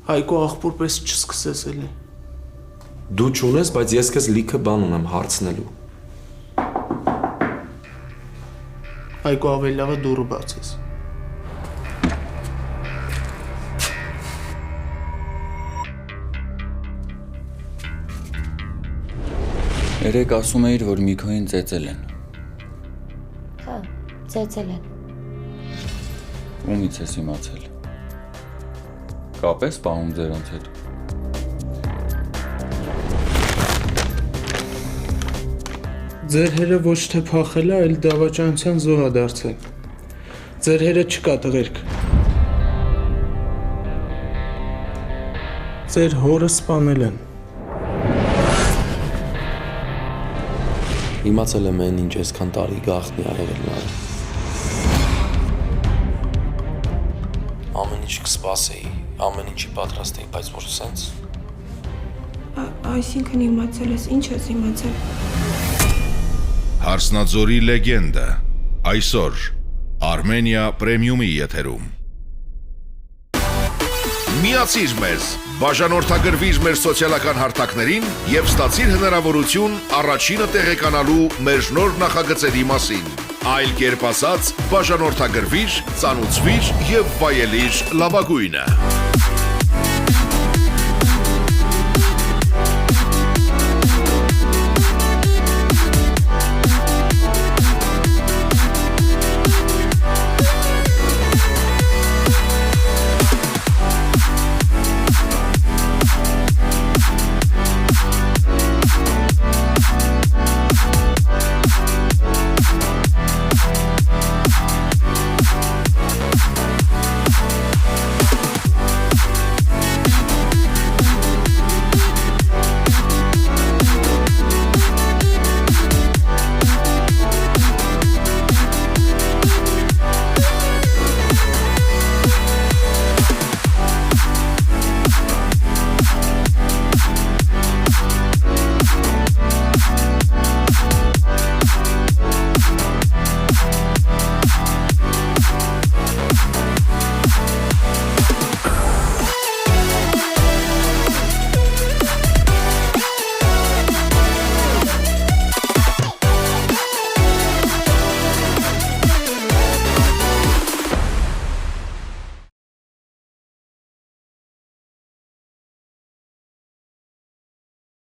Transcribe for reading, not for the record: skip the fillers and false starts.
Հայկո աղբոր պես չսկսես էլի։ Դու չունես, բայց ես քեզ լիքը բան ունեմ հարցնելու։ Հայկո ավելի լավ է դուռը բացես։ Երեք ասում էիր, որ Միքոին ծեծել են։ Հա, ծեծել են։ Ումից ես իմացել։ Կապ ես պահում ձերանց հետ։ Ձեր հերը ոչ թե փախել է, այլ դավաճանության զոհ է դարձել։ Ձեր հերը չկա տղերք։ Ձեր հորը սպանել են։ Իմացել եմ այն ինչ այսքան տարի գաղտնի աղեղել նարը։ Ամեն ինչ կսպասեի, ամեն ինչի պատրաստ էի, բայց որ սենց։ Այսինքն իմացել ես, ինչ ես իմացել։ Հարսնաձորի լեգենդը, այսօր, Արմենիա պրեմիումի եթերում։ Միացիր մեզ, բաժանորդագրվիր մեր սոցիալական հարթակներին և ստացիր հնարավորություն առաջինը տեղեկանալու մեր նոր նախագծերի մասին։ Այլ կերպ ասած, բաժանորդագրվիր, ծանուցվիր և վայելիր լավագույնը։